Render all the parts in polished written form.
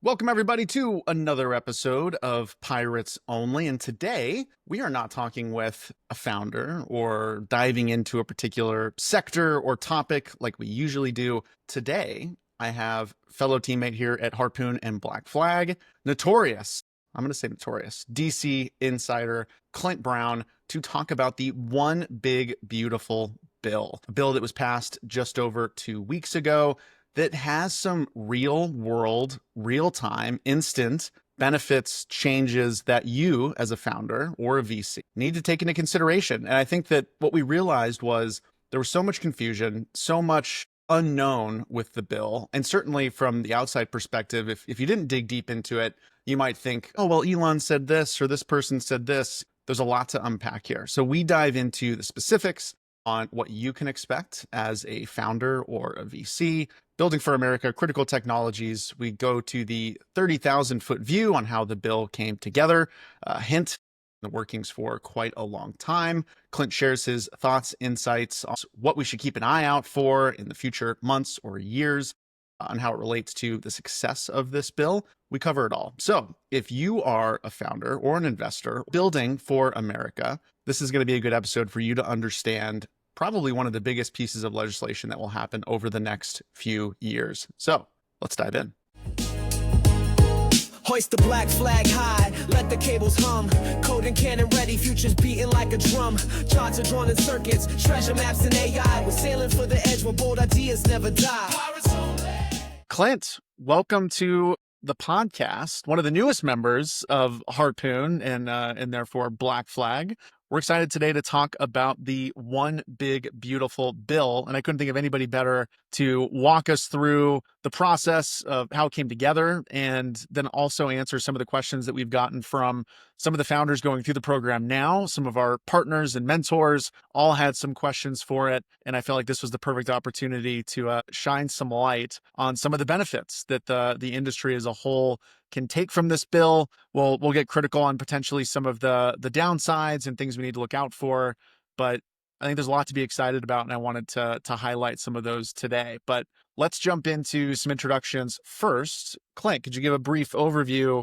Welcome, everybody, to another episode of Pirates Only. And today we are not talking with a founder or diving into a particular sector or topic like we usually do. Today, I have fellow teammate here at Harpoon and Black Flag, notorious, I'm going to say notorious, DC insider Clint Brown, to talk about the One Big Beautiful Bill, a bill that was passed just over 2 weeks ago that has some real world, real time, instant benefits, changes that you as a founder or a VC need to take into consideration. And I think that what we realized was there was so much confusion, so much unknown with the bill. And certainly from the outside perspective, if you didn't dig deep into it, you might think, oh, well, Elon said this or this person said this. There's a lot to unpack here. So we dive into the specifics on what you can expect as a founder or a VC. Building for America, Critical Technologies, we go to the 30,000-foot view on how the bill came together. Hint, the workings for quite a long time. Clint shares his thoughts, insights on what we should keep an eye out for in the future months or years, on how it relates to the success of this bill. We cover it all. So if you are a founder or an investor building for America, this is going to be a good episode for you to understand probably one of the biggest pieces of legislation that will happen over the next few years. So let's dive in. Hoist the black flag high, let the cables hum. Code and cannon ready, futures beating like a drum. Charts are drawn in circuits, treasure maps and AI. We're sailing for the edge where bold ideas never die. Clint, welcome to the podcast, one of the newest members of Harpoon and therefore Black Flag. We're excited today to talk about the One Big Beautiful Bill, and I couldn't think of anybody better to walk us through the process of how it came together and then also answer some of the questions that we've gotten from some of the founders going through the program now. Some of our partners and mentors all had some questions for it, and I felt like this was the perfect opportunity to shine some light on some of the benefits that the industry as a whole can take from this bill. We'll get critical on potentially some of the downsides and things we need to look out for, but I think there's a lot to be excited about, and I wanted to highlight some of those today. But let's jump into some introductions first. Clint, could you give a brief overview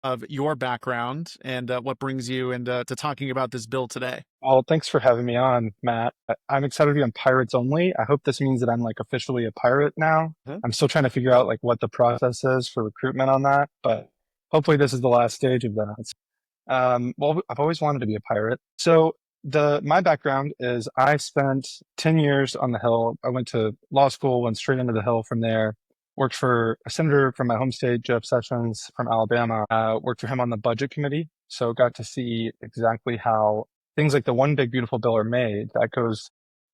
of your background and what brings you into talking about this bill today? Well, thanks for having me on, Matt. I'm excited to be on Pirates Only. I hope this means that I'm like officially a pirate now. I'm still trying to figure out like what the process is for recruitment on that, but hopefully this is the last stage of that. Well, I've always wanted to be a pirate. So my background is I spent 10 years on the Hill. I went to law school, went straight into the Hill from there. Worked for a senator from my home state, Jeff Sessions from Alabama. Worked for him on the budget committee. So got to see exactly how things like the One Big Beautiful Bill are made. That goes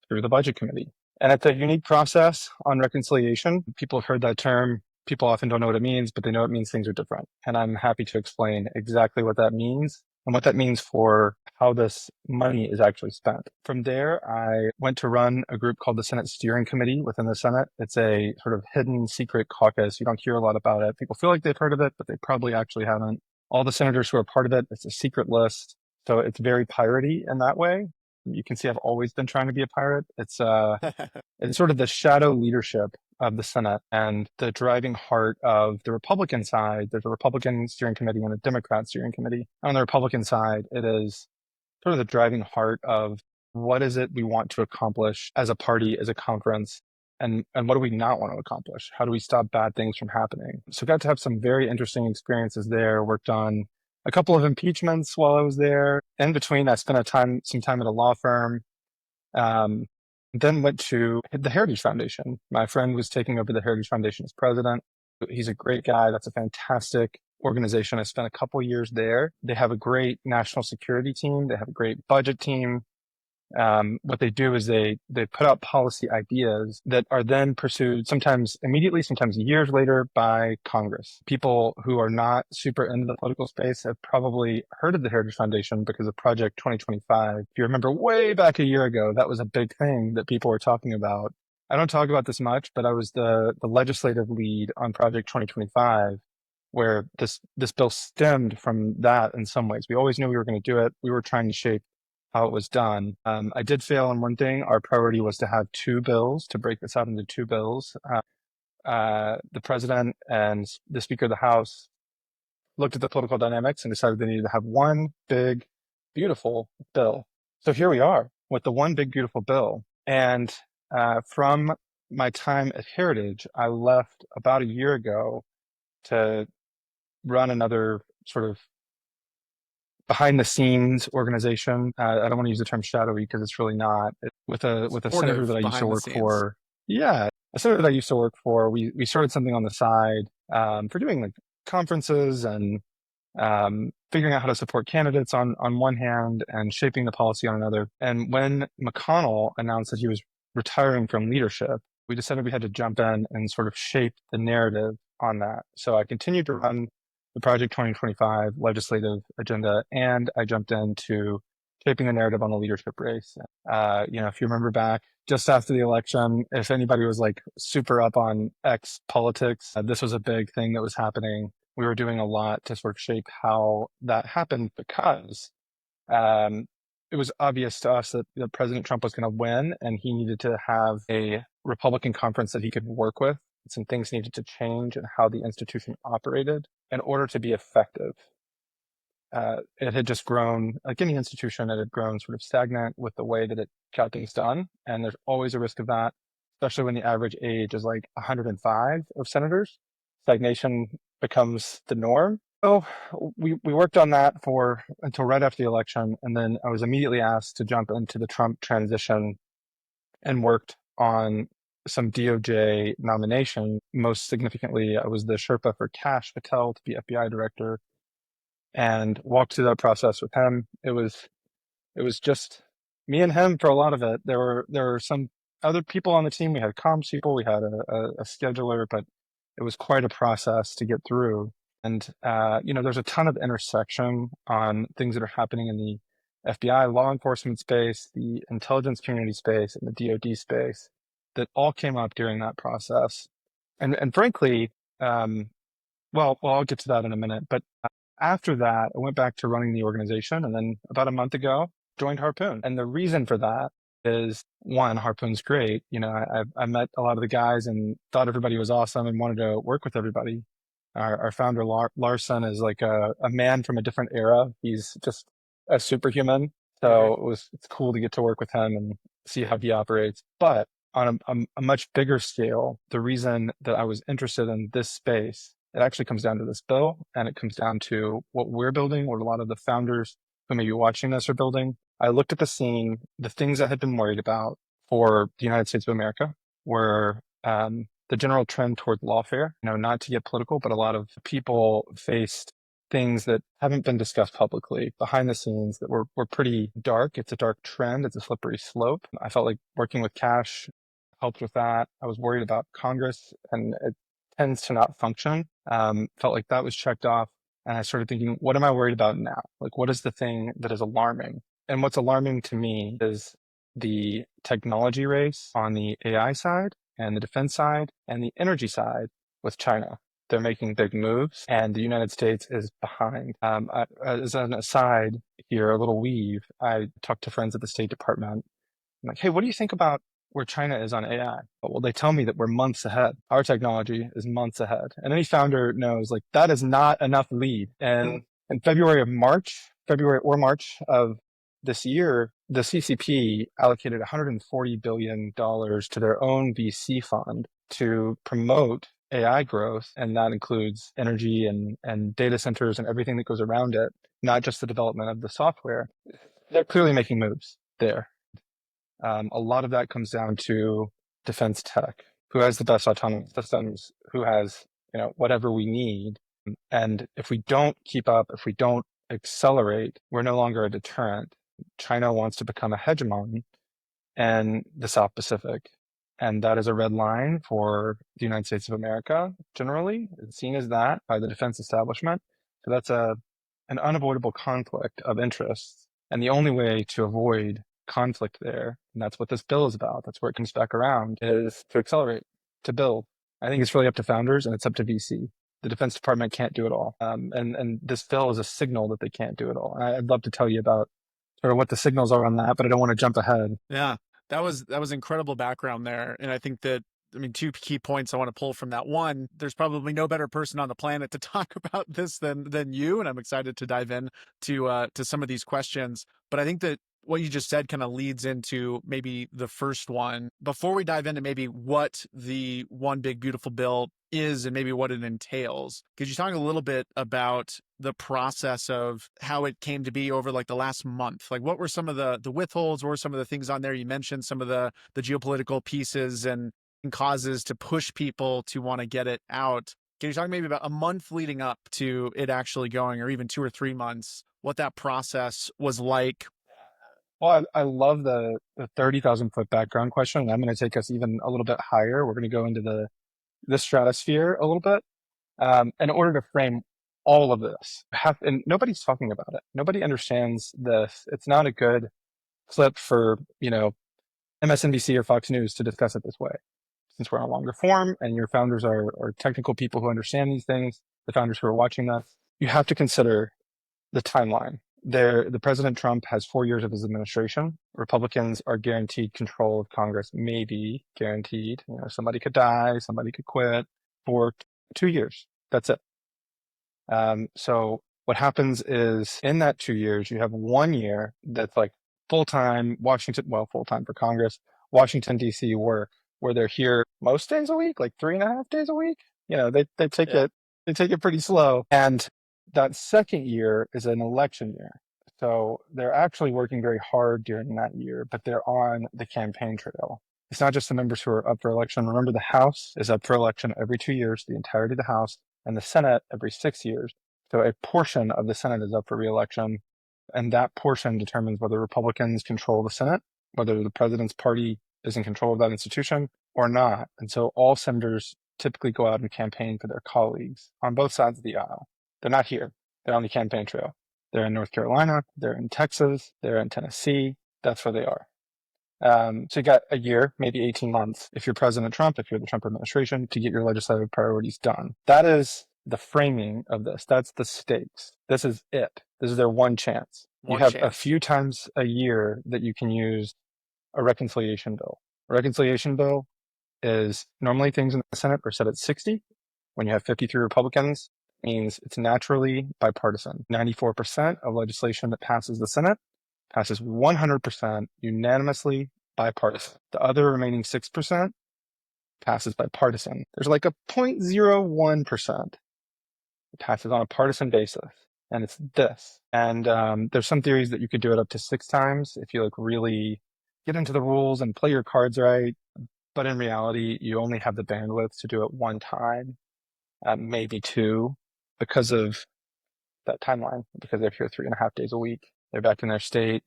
through the budget committee. And it's a unique process on reconciliation. People have heard that term. People often don't know what it means, but they know it means things are different. And I'm happy to explain exactly what that means and what that means for how this money is actually spent. From there, I went to run a group called the Senate Steering Committee within the Senate. It's a sort of hidden secret caucus. You don't hear a lot about it. People feel like they've heard of it, but they probably actually haven't. All the senators who are part of it, it's a secret list. So it's very piratey in that way. You can see I've always been trying to be a pirate. It's sort of the shadow leadership of the Senate and the driving heart of the Republican side. There's a Republican steering committee and a Democrat steering committee. On the Republican side, it is sort of the driving heart of what is it we want to accomplish as a party, as a conference, and what do we not want to accomplish? How do we stop bad things from happening? So got to have some very interesting experiences there. Worked on a couple of impeachments while I was there. In between, I spent some time at a law firm. Then went to the Heritage Foundation. My friend was taking over the Heritage Foundation as president. He's a great guy. That's a fantastic organization. I spent a couple years there. They have a great national security team. They have a great budget team. What they do is they put out policy ideas that are then pursued sometimes immediately, sometimes years later by Congress. People who are not super into the political space have probably heard of the Heritage Foundation because of Project 2025. If you remember way back a year ago, that was a big thing that people were talking about. I don't talk about this much, but I was the legislative lead on Project 2025, where this bill stemmed from that in some ways. We always knew we were going to do it. We were trying to shape how it was done. I did fail on one thing. Our priority was to have two bills, to break this out into two bills. the president and the Speaker of the House looked at the political dynamics and decided they needed to have one big, beautiful bill. So here we are with the one big, beautiful bill. And from my time at Heritage, I left about a year ago to run another sort of behind the scenes organization. I don't want to use the term shadowy because it's really not. With a senator that I used to work for. Yeah, a senator that I used to work for. We started something on the side for doing like conferences and figuring out how to support candidates on one hand and shaping the policy on another. And when McConnell announced that he was retiring from leadership, we decided we had to jump in and sort of shape the narrative on that. So I continued to run the Project 2025 legislative agenda, and I jumped into shaping the narrative on the leadership race. If you remember back just after the election, if anybody was like super up on X politics, this was a big thing that was happening. We were doing a lot to sort of shape how that happened because it was obvious to us that President Trump was going to win and he needed to have a Republican conference that he could work with. Some things needed to change in how the institution operated in order to be effective. It had just grown, like any institution, it had grown sort of stagnant with the way that it got things done. And there's always a risk of that, especially when the average age is like 105 of senators. Stagnation becomes the norm. So we worked on that until right after the election. And then I was immediately asked to jump into the Trump transition and worked on some DOJ nomination. Most significantly, I was the Sherpa for Kash Patel to be FBI director and walked through that process with him. It was just me and him for a lot of it. There were some other people on the team. We had comms people, we had a scheduler, but it was quite a process to get through. And, there's a ton of intersection on things that are happening in the FBI law enforcement space, the intelligence community space, and the DoD space that all came up during that process. And frankly, I'll get to that in a minute. But after that, I went back to running the organization. And then about a month ago, joined Harpoon. And the reason for that is, one, Harpoon's great. I met a lot of the guys and thought everybody was awesome and wanted to work with everybody. Our founder, Larson, is like a man from a different era. He's just a superhuman. So it's cool to get to work with him and see how he operates. But on a much bigger scale, the reason that I was interested in this space, it actually comes down to this bill, and it comes down to what we're building, what a lot of the founders who may be watching this are building. I looked at the scene, the things I had been worried about for the United States of America were the general trend toward lawfare, not to get political, but a lot of people faced things that haven't been discussed publicly behind the scenes that were pretty dark. It's a dark trend. It's a slippery slope. I felt like working with Kash helped with that. I was worried about Congress, and it tends to not function. Felt like that was checked off. And I started thinking, what am I worried about now? Like, what is the thing that is alarming? And what's alarming to me is the technology race on the AI side and the defense side and the energy side with China. They're making big moves, and the United States is behind. As an aside here, a little weave, I talked to friends at the State Department. I'm like, hey, what do you think about where China is on AI? Well, they tell me that we're months ahead. Our technology is months ahead. And any founder knows, like, that is not enough lead. And in February or March of this year, the CCP allocated $140 billion to their own VC fund to promote AI growth. And that includes energy and data centers and everything that goes around it, not just the development of the software. They're clearly making moves there. A lot of that comes down to defense tech, who has the best autonomous systems, who has, whatever we need. And if we don't keep up, if we don't accelerate, we're no longer a deterrent. China wants to become a hegemon in the South Pacific. And that is a red line for the United States of America. Generally, it's seen as that by the defense establishment. So that's an unavoidable conflict of interests. And the only way to avoid conflict there, and that's what this bill is about, that's where it comes back around, is to accelerate, to build. I think it's really up to founders and it's up to VC. The Defense Department can't do it all. And this bill is a signal that they can't do it all. And I'd love to tell you about sort of what the signals are on that, but I don't want to jump ahead. Yeah, that was incredible background there. And I think that I mean, two key points I want to pull from that. One, there's probably no better person on the planet to talk about this than you, and I'm excited to dive in to some of these questions. But I think that what you just said kind of leads into maybe the first one. Before we dive into maybe what the One Big Beautiful Bill is and maybe what it entails, could you talk a little bit about the process of how it came to be over like the last month? Like, what were some of the withholds? What were some of the things on there? You mentioned some of the geopolitical pieces and causes to push people to want to get it out. Can you talk maybe about a month leading up to it actually going, or even 2 or 3 months, what that process was like? Well, I love the 30,000 foot background question. And I'm going to take us even a little bit higher. We're going to go into the stratosphere a little bit. In order to frame all of this, and nobody's talking about it. Nobody understands this. It's not a good clip for, MSNBC or Fox News to discuss it this way. Since we're on longer form and your founders are technical people who understand these things, the founders who are watching this, you have to consider the timeline. The President Trump has 4 years of his administration. Republicans are guaranteed control of Congress, maybe guaranteed. Somebody could die, somebody could quit for 2 years. That's it. So what happens is in that 2 years, you have 1 year that's like full-time full-time for Congress, Washington, D.C. work, where they're here most days a week, like 3.5 days a week. They take it pretty slow. And that second year is an election year. So they're actually working very hard during that year, but they're on the campaign trail. It's not just the members who are up for election. Remember, the House is up for election every 2 years, the entirety of the House, and the Senate every 6 years. So a portion of the Senate is up for re-election, and that portion determines whether Republicans control the Senate, whether the president's party is in control of that institution or not. And so all senators typically go out and campaign for their colleagues on both sides of the aisle. They're not here. They're on the campaign trail. They're in North Carolina. They're in Texas. They're in Tennessee. That's where they are. So you got a year, maybe 18 months, if you're President Trump, if you're the Trump administration, to get your legislative priorities done. That is the framing of this. That's the stakes. This is it. This is their one chance. You have a few times a year that you can use a reconciliation bill. A reconciliation bill is normally things in the Senate are set at 60. When you have 53 Republicans, it means it's naturally bipartisan. 94% of legislation that passes the Senate passes 100% unanimously bipartisan. The other remaining 6% passes bipartisan. There's like a 0.01% that passes on a partisan basis, and it's this. And there's some theories that you could do it up to 6 times if you really get into the rules and play your cards right. But in reality, you only have the bandwidth to do it 1 time, maybe 2, because of that timeline, because they're here 3.5 days a week. They're back in their state,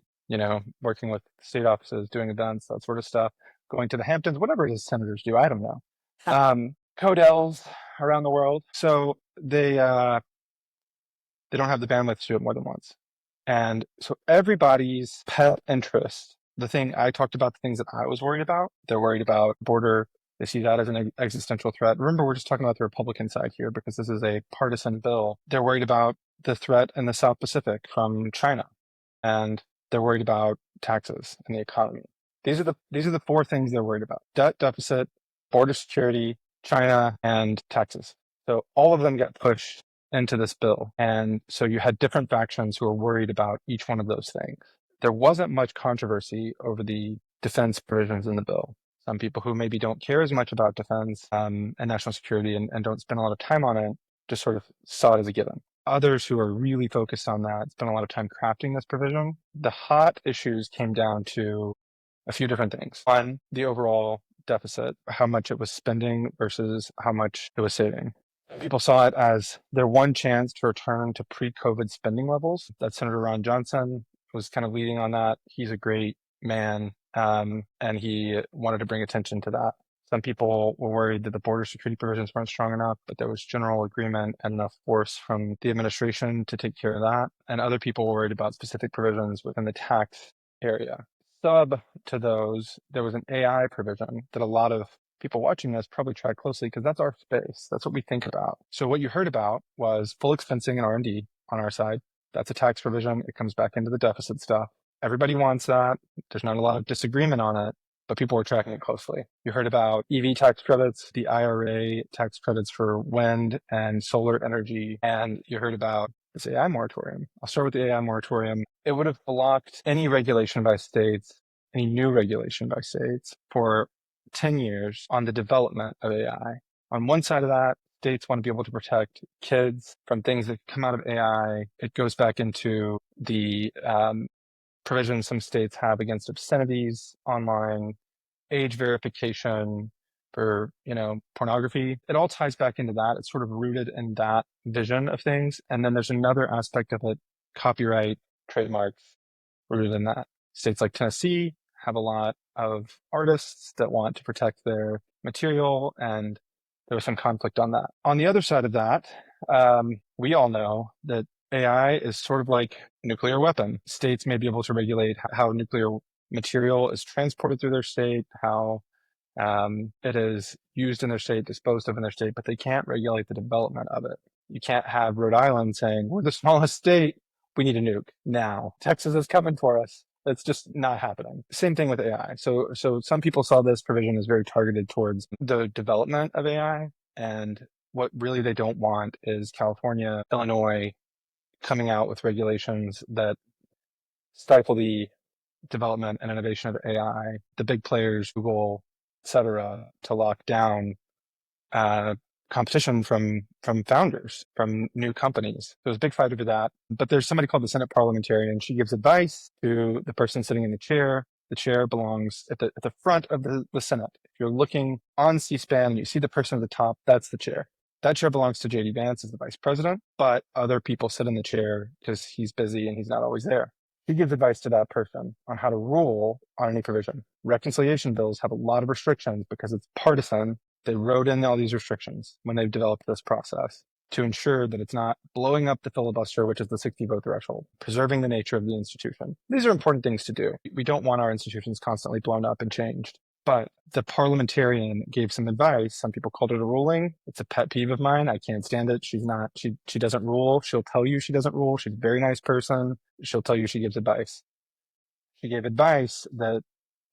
working with state offices, doing events, that sort of stuff, going to the Hamptons, whatever it is senators do, I don't know. Codels around the world. So they don't have the bandwidth to do it more than once. And so everybody's pet interest, the thing I talked about, the things that I was worried about, they're worried about border. They see that as an existential threat. Remember, we're just talking about the Republican side here because this is a partisan bill. They're worried about the threat in the South Pacific from China, and they're worried about taxes and the economy. These are the 4 things they're worried about: debt, deficit, border security, China, and taxes. So all of them get pushed into this bill. And so you had different factions who were worried about each one of those things. There wasn't much controversy over the defense provisions in the bill. Some people who maybe don't care as much about defense and national security and don't spend a lot of time on it just sort of saw it as a given. Others who are really focused on that spent a lot of time crafting this provision. The hot issues came down to a few different things. One, the overall deficit, how much it was spending versus how much it was saving. People saw it as their one chance to return to pre-COVID spending levels. That Senator Ron Johnson was kind of leading on that. He's a great man, and he wanted to bring attention to that. Some people were worried that the border security provisions weren't strong enough, but there was general agreement and enough force from the administration to take care of that. And other people were worried about specific provisions within the tax area. Sub to those, there was an AI provision that a lot of people watching this probably track closely because that's our space. That's what we think about. So what you heard about was full expensing and R&D on our side. That's a tax provision. It comes back into the deficit stuff. Everybody wants that. There's not a lot of disagreement on it, but people were tracking it closely. You heard about EV tax credits, the IRA tax credits for wind and solar energy, and you heard about this AI moratorium. I'll start with the AI moratorium. It would have blocked any regulation by states, any new regulation by states for 10 years on the development of AI. On one side of that, states want to be able to protect kids from things that come out of AI. It goes back into the provisions some states have against obscenities online, age verification for, pornography. It all ties back into that. It's sort of rooted in that vision of things. And then there's another aspect of it, copyright, trademarks, rooted in that. States like Tennessee have a lot of artists that want to protect their material, and there was some conflict on that. On the other side of that, we all know that AI is sort of like a nuclear weapon. States may be able to regulate how nuclear material is transported through their state, how it is used in their state, disposed of in their state, but they can't regulate the development of it. You can't have Rhode Island saying, we're the smallest state, we need a nuke now. Texas is coming for us. That's just not happening. Same thing with AI. So some people saw this provision as very targeted towards the development of AI. And what really they don't want is California, Illinois coming out with regulations that stifle the development and innovation of AI, the big players, Google, et cetera, to lock down competition from founders, from new companies. There's a big fight over that. But there's somebody called the Senate parliamentarian. She gives advice to the person sitting in the chair. The chair belongs at the front of the Senate. If you're looking on C-SPAN and you see the person at the top, that's the chair. That chair belongs to J.D. Vance as the vice president, but other people sit in the chair because he's busy and he's not always there. He gives advice to that person on how to rule on any provision. Reconciliation bills have a lot of restrictions because it's partisan. They wrote in all these restrictions when they've developed this process to ensure that it's not blowing up the filibuster, which is the 60 vote threshold, preserving the nature of the institution. These are important things to do. We don't want our institutions constantly blown up and changed. But the parliamentarian gave some advice. Some people called it a ruling. It's a pet peeve of mine. I can't stand it. She doesn't rule. She'll tell you she doesn't rule. She's a very nice person. She'll tell you she gives advice. She gave advice that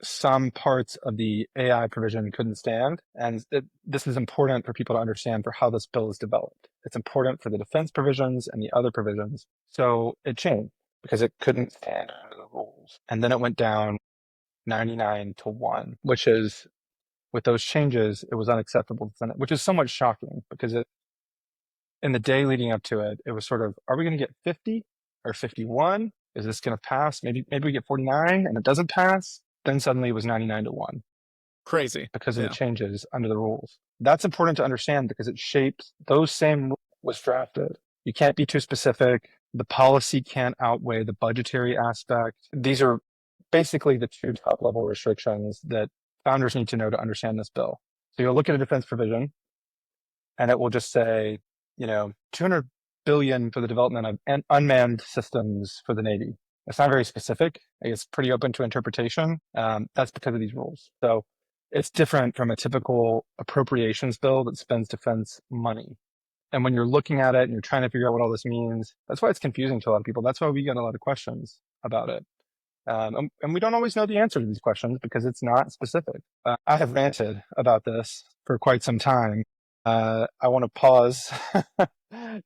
some parts of the AI provision couldn't stand. And this is important for people to understand for how this bill is developed. It's important for the defense provisions and the other provisions. So it changed because it couldn't stand under the rules. And then it went down 99-1, which is, with those changes, it was unacceptable to the Senate, which is somewhat shocking because in the day leading up to it, it was sort of, are we going to get 50 or 51? Is this going to pass? Maybe we get 49 and it doesn't pass. Then suddenly it was 99-1. Crazy. Because of the changes under the rules. That's important to understand because it shapes those same rules was drafted. You can't be too specific. The policy can't outweigh the budgetary aspect. These are basically the two top level restrictions that founders need to know to understand this bill. So you'll look at a defense provision and it will just say, $200 billion for the development of unmanned systems for the Navy. It's not very specific. It's pretty open to interpretation. That's because of these rules. So it's different from a typical appropriations bill that spends defense money. And when you're looking at it and you're trying to figure out what all this means, that's why it's confusing to a lot of people. That's why we get a lot of questions about it. And we don't always know the answer to these questions because it's not specific. I have ranted about this for quite some time. I want to pause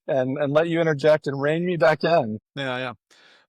and let you interject and rein me back in. Yeah.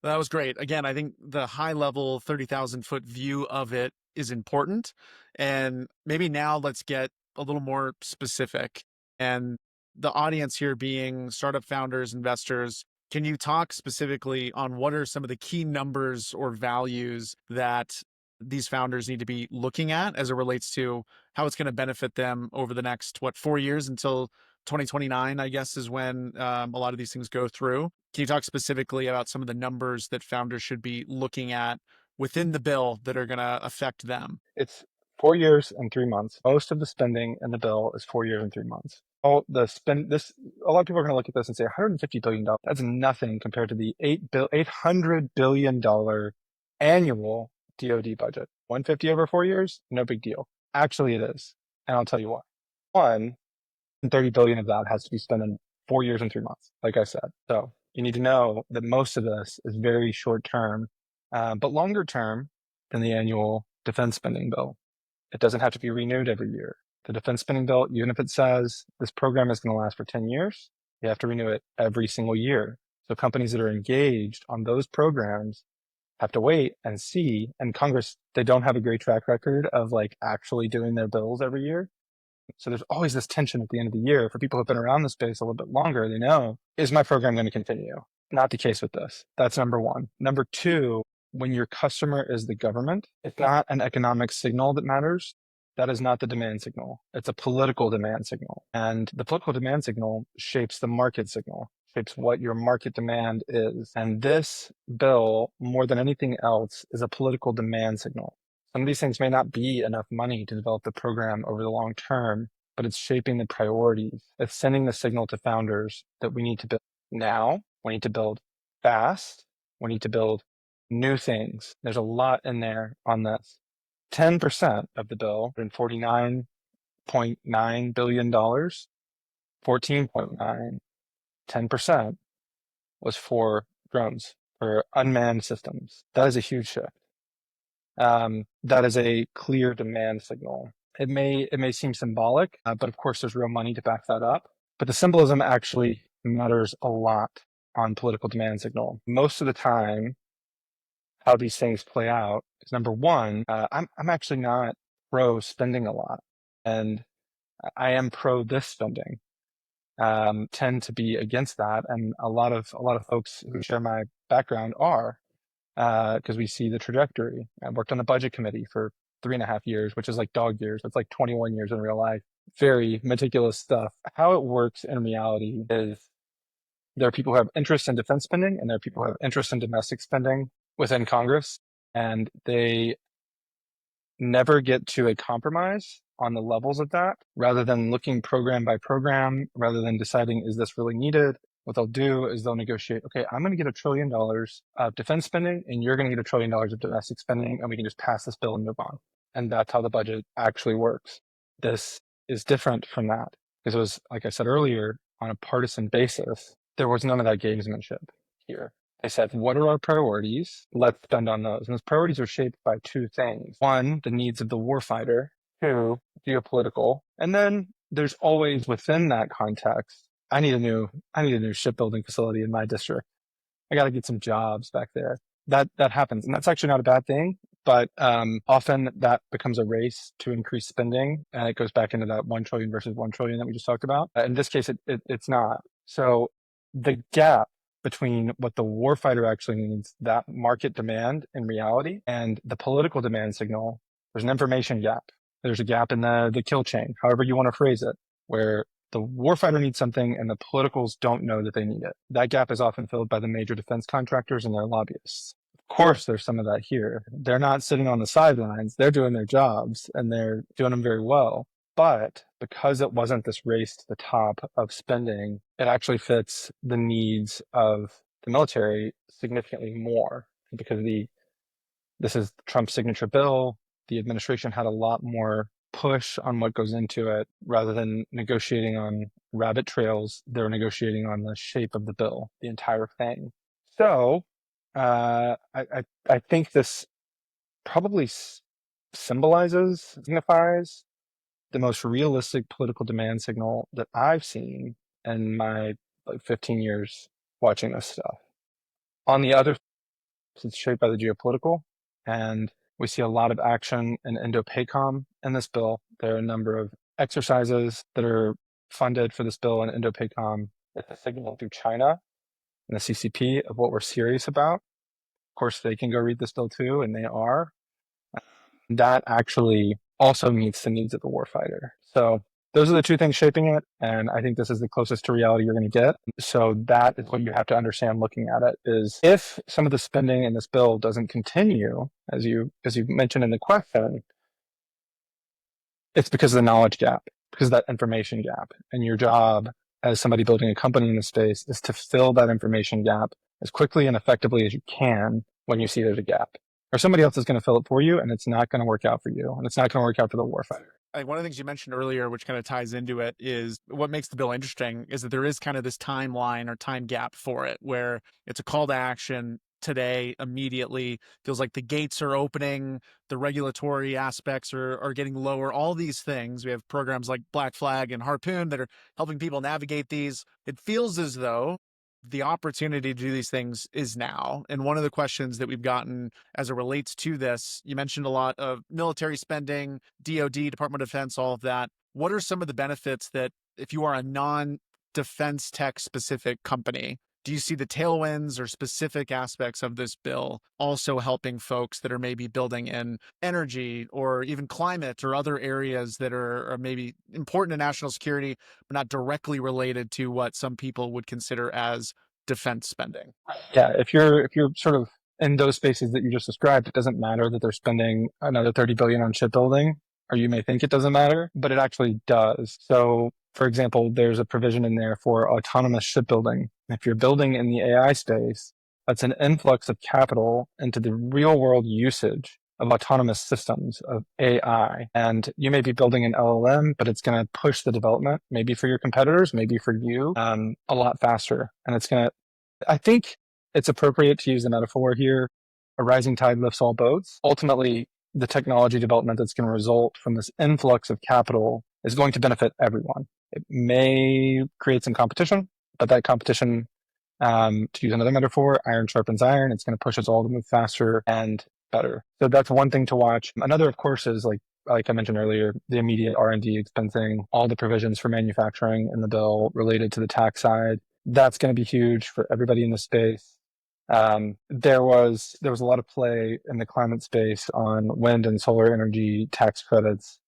That was great. Again, I think the high level 30,000 foot view of it is important. And maybe now let's get a little more specific. And the audience here being startup founders, investors, can you talk specifically on what are some of the key numbers or values that these founders need to be looking at as it relates to how it's going to benefit them over the next, 4 years until 2029, I guess, is when a lot of these things go through. Can you talk specifically about some of the numbers that founders should be looking at within the bill that are going to affect them? It's 4 years and 3 months. Most of the spending in the bill is 4 years and 3 months. A lot of people are going to look at this and say $150 billion. That's nothing compared to the $800 billion annual DoD budget. 150 over 4 years, no big deal. Actually, it is. And I'll tell you why. One, $30 billion of that has to be spent in 4 years and 3 months, like I said. So you need to know that most of this is very short term, but longer term than the annual defense spending bill. It doesn't have to be renewed every year. The defense spending bill, even if it says this program is going to last for 10 years, you have to renew it every single year. So companies that are engaged on those programs have to wait and see. And Congress, they don't have a great track record of like actually doing their bills every year. So there's always this tension at the end of the year. For people who've been around the space a little bit longer, they know, is my program going to continue? Not the case with this. That's number one. Number two, when your customer is the government, it's not an economic signal that matters. That is not the demand signal. It's a political demand signal. And the political demand signal shapes the market signal, shapes what your market demand is. And this bill, more than anything else, is a political demand signal. Some of these things may not be enough money to develop the program over the long term, but it's shaping the priorities. It's sending the signal to founders that we need to build now. We need to build fast. We need to build new things. There's a lot in there on this. 10% of the bill, $49.9 billion, 14.9, 10% was for drones, for unmanned systems. That is a huge shift. That is a clear demand signal. It may seem symbolic, but of course there's real money to back that up. But the symbolism actually matters a lot on political demand signal. Most of the time, how these things play out is number one, I'm actually not pro spending a lot, and I am pro this spending. Tend to be against that, and a lot of folks who share my background are, because we see the trajectory. I worked on the budget committee for 3.5 years, which is like dog years. It's like 21 years in real life. Very meticulous stuff. How it works in reality is there are people who have interest in defense spending, and there are people who have interest in domestic spending within Congress, and they never get to a compromise on the levels of that. Rather than looking program by program, rather than deciding, is this really needed? What they'll do is they'll negotiate, okay, I'm going to get $1 trillion of defense spending, and you're going to get $1 trillion of domestic spending, and we can just pass this bill and move on. And that's how the budget actually works. This is different from that, because it was, like I said earlier, on a partisan basis. There was none of that gamesmanship here. They said, what are our priorities? Let's spend on those. And those priorities are shaped by two things. One, the needs of the warfighter. Two, geopolitical. And then there's always within that context, I need a new shipbuilding facility in my district. I got to get some jobs back there. That happens. And that's actually not a bad thing. But often that becomes a race to increase spending. And it goes back into that 1 trillion versus 1 trillion that we just talked about. In this case, it's not. So the gap between what the warfighter actually needs, that market demand in reality, and the political demand signal, there's an information gap. There's a gap in the kill chain, however you want to phrase it, where the warfighter needs something and the politicals don't know that they need it. That gap is often filled by the major defense contractors and their lobbyists. Of course, there's some of that here. They're not sitting on the sidelines. They're doing their jobs, and they're doing them very well. But because it wasn't this race to the top of spending, it actually fits the needs of the military significantly more, because this is Trump's signature bill. The administration had a lot more push on what goes into it. Rather than negotiating on rabbit trails, they're negotiating on the shape of the bill, the entire thing. So I think this probably signifies the most realistic political demand signal that I've seen in my 15 years watching this stuff. On the other, it's shaped by the geopolitical, and we see a lot of action in Indo-PACOM in this bill. There are a number of exercises that are funded for this bill in Indo-PACOM. It's a signal through China and the CCP of what we're serious about. Of course, they can go read this bill too, and they are. That actually also meets the needs of the warfighter. So those are the two things shaping it, and I think this is the closest to reality you're going to get. So that is what you have to understand looking at it, is if some of the spending in this bill doesn't continue, as you mentioned in the question, it's because of the knowledge gap, because of that information gap. And your job as somebody building a company in the space is to fill that information gap as quickly and effectively as you can when you see there's a gap. Or somebody else is going to fill it for you, and it's not going to work out for you, and it's not going to work out for the warfighter. I think one of the things you mentioned earlier, which kind of ties into it, is what makes the bill interesting is that there is kind of this timeline or time gap for it, where it's a call to action today immediately. Feels like the gates are opening, the regulatory aspects are getting lower, all these things. We have programs like Black Flag and Harpoon that are helping people navigate these. It feels as though the opportunity to do these things is now. And one of the questions that we've gotten as it relates to this, you mentioned a lot of military spending, DoD, Department of Defense, all of that. What are some of the benefits that if you are a non-defense tech specific company, do you see the tailwinds or specific aspects of this bill also helping folks that are maybe building in energy or even climate or other areas that are maybe important to national security, but not directly related to what some people would consider as defense spending? Yeah, if you're sort of in those spaces that you just described, it doesn't matter that they're spending another 30 billion on shipbuilding, or you may think it doesn't matter, but it actually does. So, for example, there's a provision in there for autonomous shipbuilding. If you're building in the AI space, that's an influx of capital into the real world usage of autonomous systems of AI. And you may be building an LLM, but it's going to push the development, maybe for your competitors, maybe for you, a lot faster. And it's going to, I think it's appropriate to use the metaphor here. A rising tide lifts all boats. Ultimately, the technology development that's going to result from this influx of capital is going to benefit everyone. It may create some competition, but that competition, to use another metaphor, iron sharpens iron. It's going to push us all to move faster and better. So that's one thing to watch. Another, of course, is like I mentioned earlier, the immediate R&D expensing, all the provisions for manufacturing in the bill related to the tax side. That's going to be huge for everybody in the space. There was a lot of play in the climate space on wind and solar energy tax credits.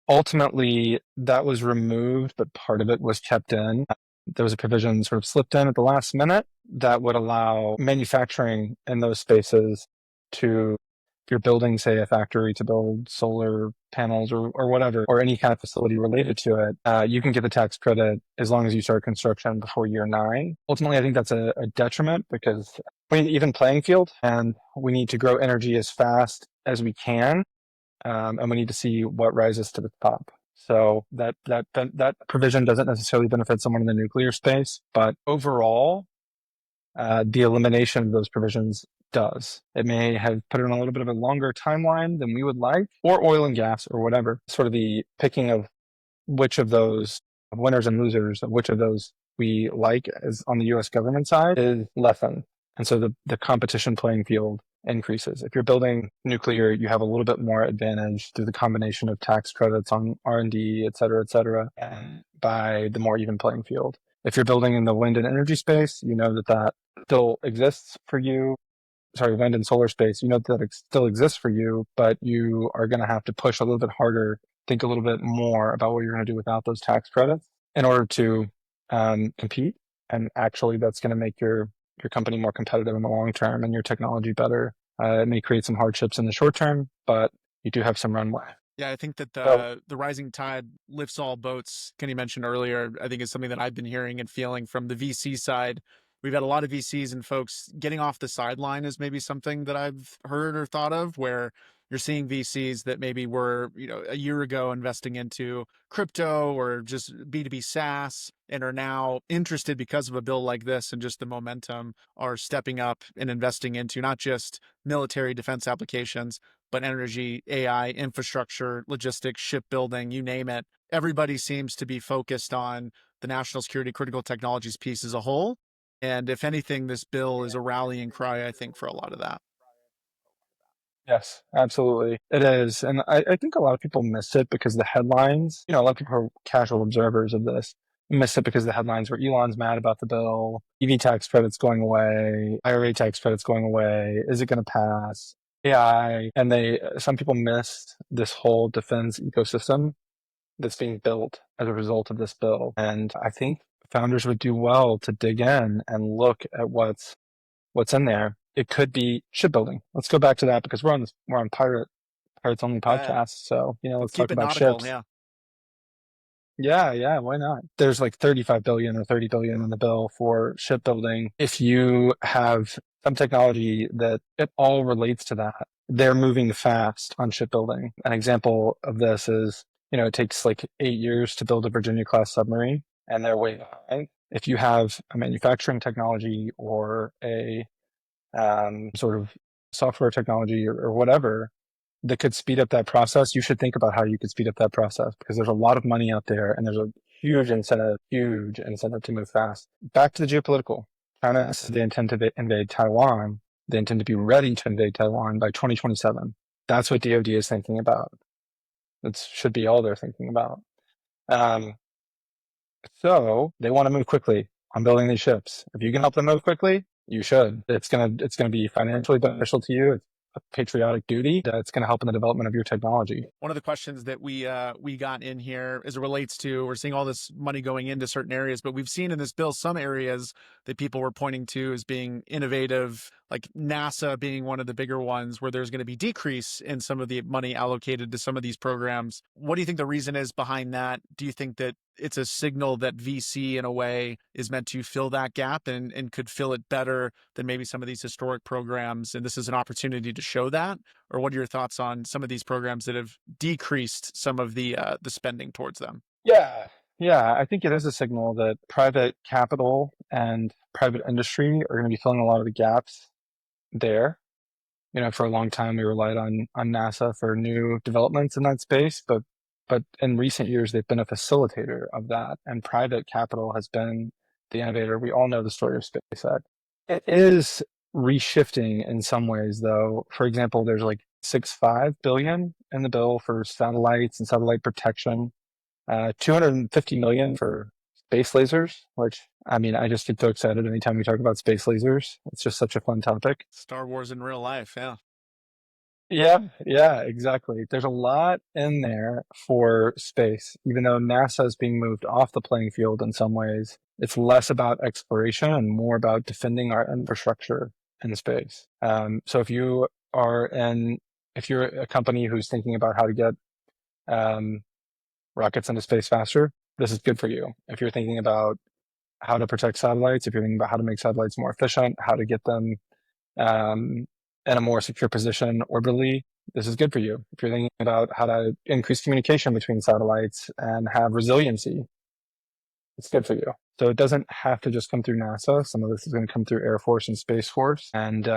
Ultimately, that was removed, but part of it was kept in. There was a provision sort of slipped in at the last minute that would allow manufacturing in those spaces to, if you're building, say, a factory to build solar panels or whatever, or any kind of facility related to it, you can get the tax credit as long as you start construction before year 9. Ultimately, I think that's a detriment because we need an even playing field and we need to grow energy as fast as we can. And we need to see what rises to the top. So that provision doesn't necessarily benefit someone in the nuclear space, but overall, the elimination of those provisions does. It may have put it on a little bit of a longer timeline than we would like, or oil and gas, or whatever. Sort of the picking of which of those winners and losers, of which of those we like as on the U.S. government side is lessened. And so the competition playing field increases. If you're building nuclear, you have a little bit more advantage through the combination of tax credits on R&D, et cetera, and by the more even playing field. If you're building in the wind and energy space, you know that still exists for you. Sorry, wind and solar space, you know that it still exists for you, but you are going to have to push a little bit harder, think a little bit more about what you're going to do without those tax credits in order to compete. And actually, that's going to make your company more competitive in the long term and your technology better. It may create some hardships in the short term, but you do have some runway. Yeah, I think that So, the rising tide lifts all boats, Kenny mentioned earlier, I think is something that I've been hearing and feeling from the VC side. We've had a lot of VCs and folks getting off the sideline is maybe something that I've heard or thought of, where you're seeing VCs that maybe were, a year ago investing into crypto or just B2B SaaS and are now interested because of a bill like this and just the momentum are stepping up and investing into not just military defense applications, but energy, AI, infrastructure, logistics, shipbuilding, you name it. Everybody seems to be focused on the national security critical technologies piece as a whole. And if anything, this bill is a rallying cry, I think, for a lot of that. yes, absolutely. It is. And I think a lot of people miss it because the headlines, a lot of people are casual observers of this, miss it because the headlines were Elon's mad about the bill, EV tax credits going away, IRA tax credits going away, is it going to pass? AI. And some people missed this whole defense ecosystem that's being built as a result of this bill. And I think founders would do well to dig in and look at what's in there. It could be shipbuilding. Let's go back to that because we're on Pirates Only Yeah, podcast. So, let's let's keep talk it about nautical. ships. Yeah. Yeah, why not? There's like 35 billion or 30 billion in the bill for shipbuilding. If you have some technology that it all relates to that, they're moving fast on shipbuilding. An example of this is, it takes like 8 years to build a Virginia class submarine and they're way behind. If you have a manufacturing technology or a sort of software technology or whatever that could speed up that process, you should think about how you could speed up that process because there's a lot of money out there and there's a huge incentive to move fast. Back to the geopolitical. China says they intend to invade Taiwan. They intend to be ready to invade Taiwan by 2027. That's what DoD is thinking about. That should be all they're thinking about. Um, so they want to move quickly on building these ships. If you can help them move quickly, you should. It's gonna be financially beneficial to you. It's a patriotic duty that's going to help in the development of your technology. One of the questions that we got in here as it relates to, we're seeing all this money going into certain areas, but we've seen in this bill some areas that people were pointing to as being innovative, like NASA being one of the bigger ones where there's going to be decrease in some of the money allocated to some of these programs. What do you think the reason is behind that? Do you think that it's a signal that VC in a way is meant to fill that gap and could fill it better than maybe some of these historic programs? And this is an opportunity to show that? Or what are your thoughts on some of these programs that have decreased some of the spending towards them? Yeah, I think it is a signal that private capital and private industry are going to be filling a lot of the gaps there. For a long time we relied on NASA for new developments in that space, but in recent years they've been a facilitator of that, and private capital has been the innovator. We all know the story of SpaceX. It is reshifting in some ways, though. For example, there's like 6.5 billion in the bill for satellites and satellite protection, 250 million for space lasers, which I just get so excited anytime we talk about space lasers. It's just such a fun topic. Star Wars in real life, yeah. Yeah, exactly. There's a lot in there for space, even though NASA is being moved off the playing field in some ways. It's less about exploration and more about defending our infrastructure in space. So if you're a company who's thinking about how to get rockets into space faster, this is good for you. If you're thinking about how to protect satellites, if you're thinking about how to make satellites more efficient, how to get them in a more secure position orbitally, this is good for you. If you're thinking about how to increase communication between satellites and have resiliency, it's good for you. So it doesn't have to just come through NASA. Some of this is going to come through Air Force and Space Force, and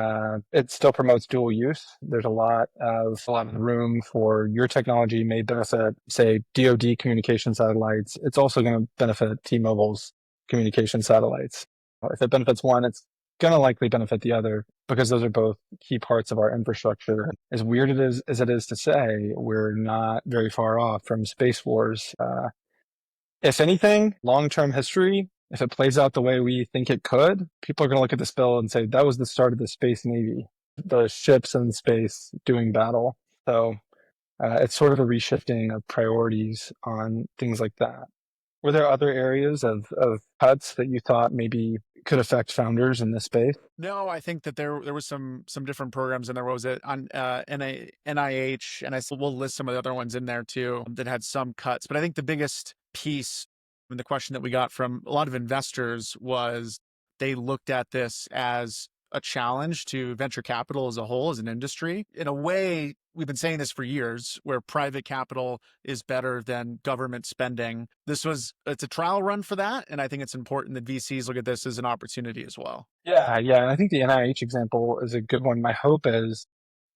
it still promotes dual use. There's a lot of room for your technology may benefit, say, DoD communication satellites. It's also going to benefit T-Mobile's communication satellites. If it benefits one, it's going to likely benefit the other because those are both key parts of our infrastructure. As weird as it is to say, we're not very far off from space wars. If anything, long-term history, if it plays out the way we think it could, people are going to look at this bill and say that was the start of the space navy, the ships in space doing battle. So it's sort of a reshifting of priorities on things like that. Were there other areas of cuts that you thought maybe could affect founders in this space? No, I think that there was some different programs, and there was it on NIH, and we'll list some of the other ones in there too that had some cuts. But I think the biggest piece, and the question that we got from a lot of investors was they looked at this as a challenge to venture capital as a whole, as an industry. In a way, we've been saying this for years, where private capital is better than government spending. It's a trial run for that. And I think it's important that VCs look at this as an opportunity as well. Yeah. And I think the NIH example is a good one. My hope is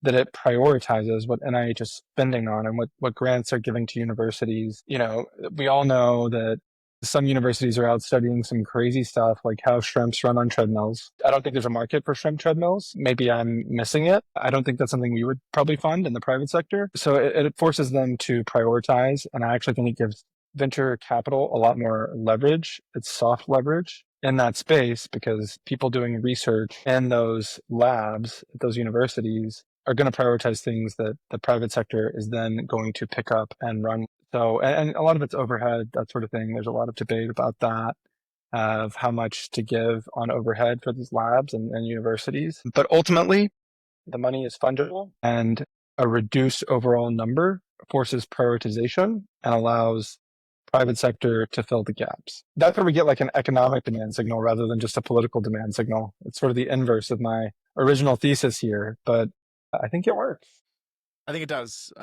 that it prioritizes what NIH is spending on and what grants are giving to universities. We all know that some universities are out studying some crazy stuff, like how shrimps run on treadmills. I don't think there's a market for shrimp treadmills. Maybe I'm missing it. I don't think that's something we would probably fund in the private sector. So it forces them to prioritize. And I actually think it gives venture capital a lot more leverage. It's soft leverage in that space because people doing research in those labs at those universities are going to prioritize things that the private sector is then going to pick up and run. So, and a lot of it's overhead, that sort of thing. There's a lot of debate about that, of how much to give on overhead for these labs and universities. But ultimately, the money is fungible, and a reduced overall number forces prioritization and allows private sector to fill the gaps. That's where we get like an economic demand signal rather than just a political demand signal. It's sort of the inverse of my original thesis here, but I think it works. I think it does.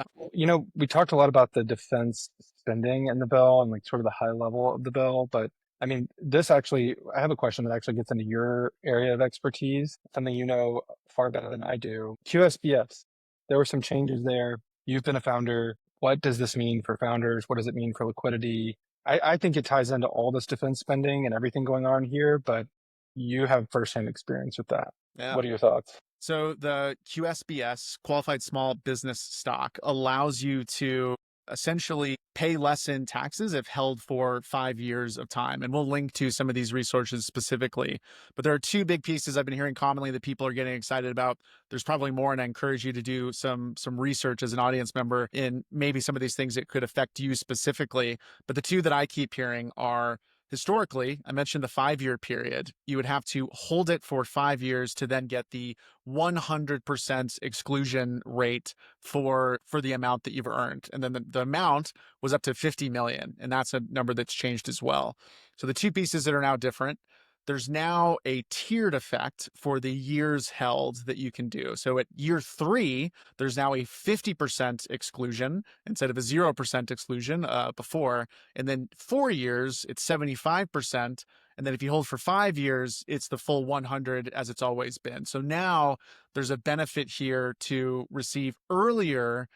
We talked a lot about the defense spending in the bill and like sort of the high level of the bill, but I mean, I have a question that actually gets into your area of expertise, something you know far better than I do. QSBS, there were some changes there. You've been a founder. What does this mean for founders? What does it mean for liquidity? I think it ties into all this defense spending and everything going on here, but you have firsthand experience with that. Yeah. What are your thoughts? So the QSBS, Qualified Small Business Stock, allows you to essentially pay less in taxes if held for 5 years of time. And we'll link to some of these resources specifically. But there are two big pieces I've been hearing commonly that people are getting excited about. There's probably more, and I encourage you to do some research as an audience member in maybe some of these things that could affect you specifically. But the two that I keep hearing are, historically, I mentioned the 5 year period. You would have to hold it for 5 years to then get the 100% exclusion rate for the amount that you've earned. And then the amount was up to 50 million. And that's a number that's changed as well. So the two pieces that are now different, there's now a tiered effect for the years held that you can do. So at year 3, there's now a 50% exclusion instead of a 0% exclusion before. And then 4 years, it's 75%. And then if you hold for 5 years, it's the full 100 as it's always been. So now there's a benefit here to receive earlier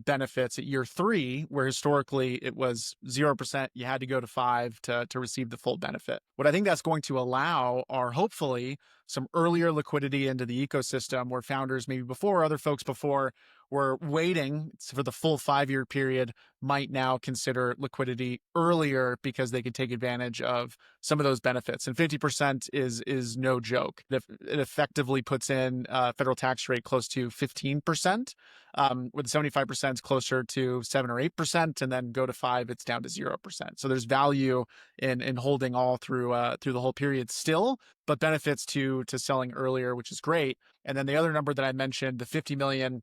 benefits at year 3, where historically it was 0%. You had to go to 5 to receive the full benefit. What I think that's going to allow are hopefully some earlier liquidity into the ecosystem, where founders maybe before, other folks before, were waiting for the full 5 year period, might now consider liquidity earlier because they could take advantage of some of those benefits. And 50% is no joke. It effectively puts in a federal tax rate close to 15%, with 75% closer to 7 or 8%, and then go to 5, it's down to 0%. So there's value in holding all through the whole period still, but benefits to selling earlier, which is great. And then the other number that I mentioned, the 50 million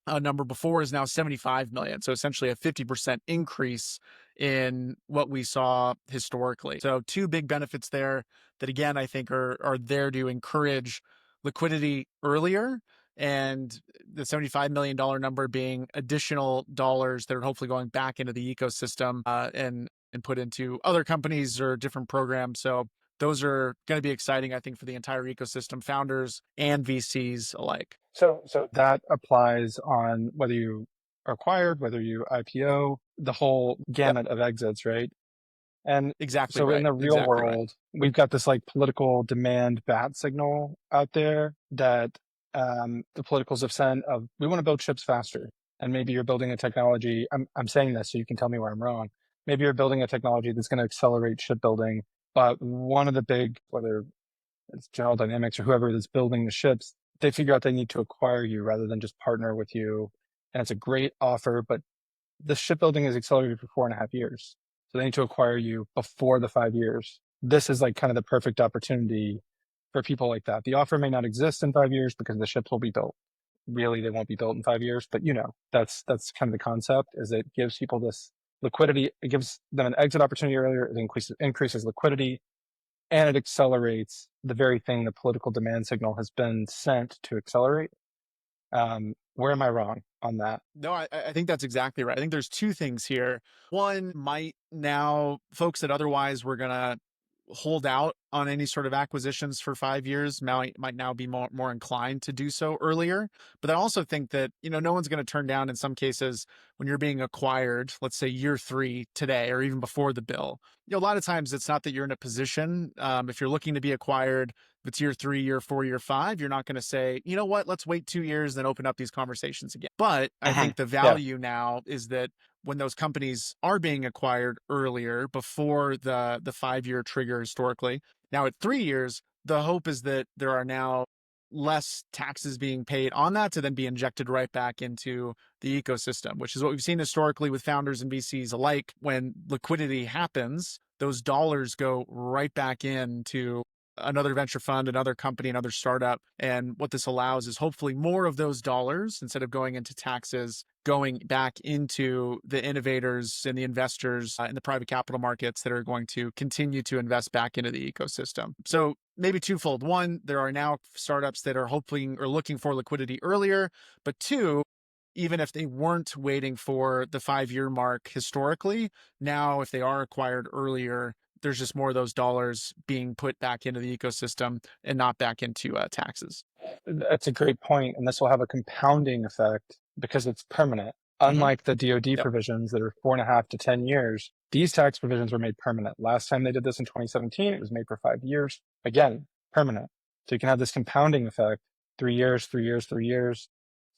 number before, is now 75 million. So essentially a 50% increase in what we saw historically. So two big benefits there that, again, I think are there to encourage liquidity earlier, and the $75 million number being additional dollars that are hopefully going back into the ecosystem and put into other companies or different programs. So those are going to be exciting, I think, for the entire ecosystem, founders and VCs alike. So that applies on whether you are acquired, whether you IPO, the whole gamut of exits, right? And Exactly so right. in the real Exactly right. world, we've got this like political demand bat signal out there that the politicals have sent of, we want to build ships faster. And maybe you're building a technology. I'm saying this so you can tell me where I'm wrong. Maybe you're building a technology that's going to accelerate shipbuilding. But one of the big, whether it's General Dynamics or whoever is building the ships, they figure out they need to acquire you rather than just partner with you. And it's a great offer, but the shipbuilding is accelerated for 4.5 years. So they need to acquire you before the 5 years. This is like kind of the perfect opportunity for people like that. The offer may not exist in 5 years because the ships will be built. Really, they won't be built in 5 years, but that's kind of the concept. Is it gives people this liquidity. It gives them an exit opportunity earlier. It increases liquidity, and it accelerates the very thing the political demand signal has been sent to accelerate. Where am I wrong on that? No, I think that's exactly right. I think there's two things here. One, might now folks that otherwise were going to hold out on any sort of acquisitions for 5 years might now be more inclined to do so earlier. But I also think that, no one's going to turn down, in some cases, when you're being acquired, let's say year 3 today, or even before the bill. A lot of times it's not that you're in a position, if you're looking to be acquired, if it's year 3, year 4, year 5, you're not going to say, you know what, let's wait 2 years, then open up these conversations again. But I think the value now is that when those companies are being acquired earlier, before the 5 year trigger historically, now at 3 years, the hope is that there are now less taxes being paid on that to then be injected right back into the ecosystem, which is what we've seen historically with founders and VCs alike. When liquidity happens, those dollars go right back into another venture fund, another company, another startup. And what this allows is hopefully more of those dollars, instead of going into taxes, going back into the innovators and the investors in the private capital markets that are going to continue to invest back into the ecosystem. So maybe twofold. One, there are now startups that are hoping or looking for liquidity earlier, but two, even if they weren't waiting for the 5 year mark historically, now if they are acquired earlier, there's just more of those dollars being put back into the ecosystem and not back into taxes. That's a great point, and this will have a compounding effect because it's permanent. Unlike the DoD provisions that are 4.5 to 10 years, these tax provisions were made permanent. Last time they did this in 2017, it was made for 5 years. Again, permanent. So you can have this compounding effect, 3 years, 3 years, 3 years.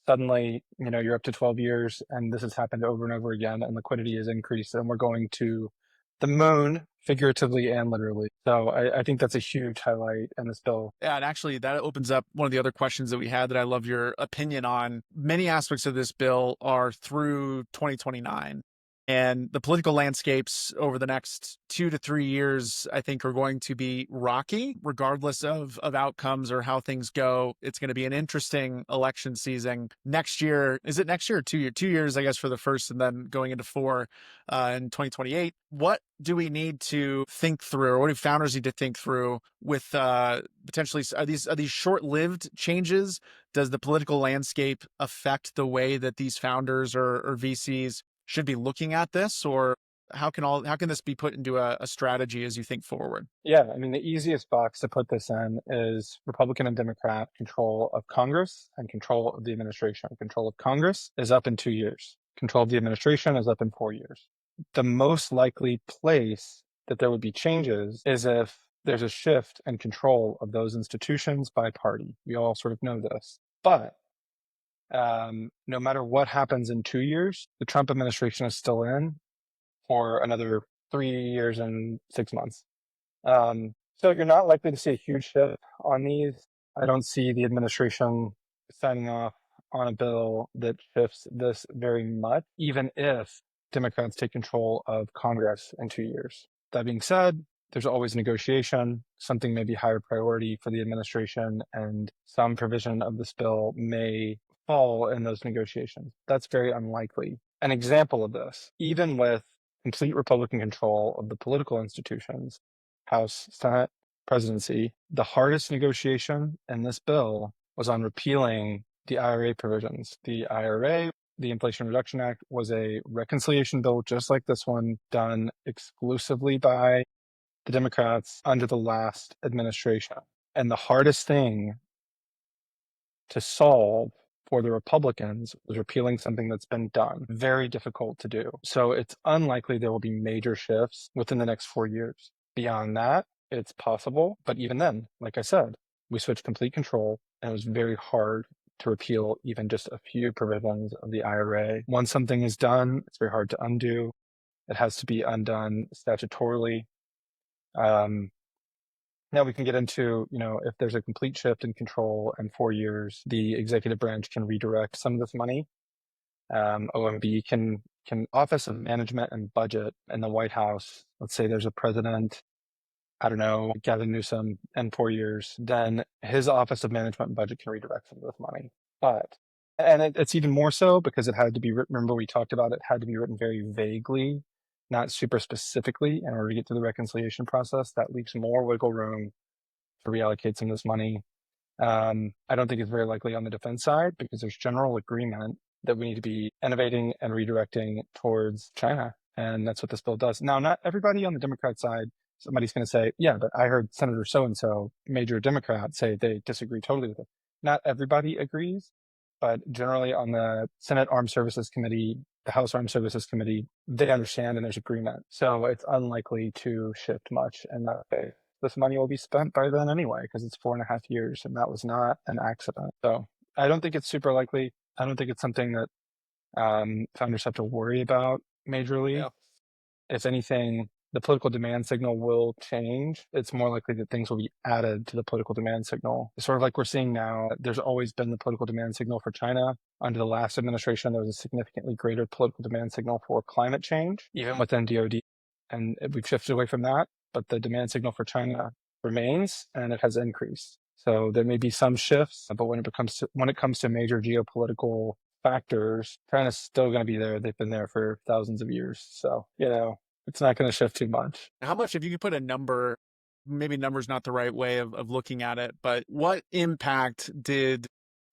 Suddenly, you're up to 12 years, and this has happened over and over again, and liquidity has increased, and we're going to the moon, figuratively and literally. So I think that's a huge highlight in this bill. Yeah, and actually that opens up one of the other questions that we had that I love your opinion on. Many aspects of this bill are through 2029. And the political landscapes over the next 2 to 3 years, I think, are going to be rocky, regardless of outcomes or how things go. It's going to be an interesting election season. Next year, is it next year or 2 years? 2 years, I guess, for the first, and then going into 4 in 2028. What do we need to think through, or what do founders need to think through with potentially, are these short-lived changes? Does the political landscape affect the way that these founders or VCs should be looking at this, or how can this be put into a strategy as you think forward? Yeah, I mean, the easiest box to put this in is Republican and Democrat control of Congress and control of the administration. Control of Congress is up in 2 years. Control of the administration is up in 4 years. The most likely place that there would be changes is if there's a shift in control of those institutions by party. We all sort of know this. But no matter what happens in 2 years, the Trump administration is still in for another 3 years and 6 months. So you're not likely to see a huge shift on these. I don't see the administration signing off on a bill that shifts this very much, even if Democrats take control of Congress in 2 years. That being said, there's always negotiation. Something may be higher priority for the administration, and some provision of this bill may fall in those negotiations. That's very unlikely. An example of this, even with complete Republican control of the political institutions, House, Senate, presidency, the hardest negotiation in this bill was on repealing the IRA provisions. The IRA, the Inflation Reduction Act, was a reconciliation bill just like this one, done exclusively by the Democrats under the last administration. And the hardest thing to solve for the Republicans was repealing something that's been done. Very difficult to do. So it's unlikely there will be major shifts within the next 4 years. Beyond that, it's possible. But even then, like I said, we switched complete control, and it was very hard to repeal even just a few provisions of the IRA. Once something is done, it's very hard to undo. It has to be undone statutorily. Now we can get into, if there's a complete shift in control in 4 years, the executive branch can redirect some of this money. OMB can Office of Management and Budget in the White House. Let's say there's a president, I don't know, Gavin Newsom in 4 years, then his Office of Management and Budget can redirect some of this money. And it's even more so because it had to be written, remember we talked about it had to be written very vaguely, not super specifically in order to get to the reconciliation process. That leaves more wiggle room to reallocate some of this money. I don't think it's very likely on the defense side because there's general agreement that we need to be innovating and redirecting towards China. And that's what this bill does. Now, not everybody on the Democrat side, somebody's going to say, yeah, but I heard Senator so-and-so, major Democrat, say they disagree totally with it. Not everybody agrees, but generally on the Senate Armed Services Committee, the House Armed Services Committee, they understand and there's agreement. So it's unlikely to shift much in that way. This money will be spent by then anyway, because it's 4.5 years, and that was not an accident. So I don't think it's super likely. I don't think it's something that founders have to worry about majorly. Yeah. If anything, the political demand signal will change. It's more likely that things will be added to the political demand signal. It's sort of like we're seeing now. There's always been the political demand signal for China. Under the last administration, there was a significantly greater political demand signal for climate change, even within DoD. And we've shifted away from that, but the demand signal for China remains, and it has increased. So there may be some shifts, but when it comes to major geopolitical factors, China's still going to be there. They've been there for thousands of years. So, it's not going to shift too much. How much, if you could put a number, maybe number's not the right way of looking at it, but what impact did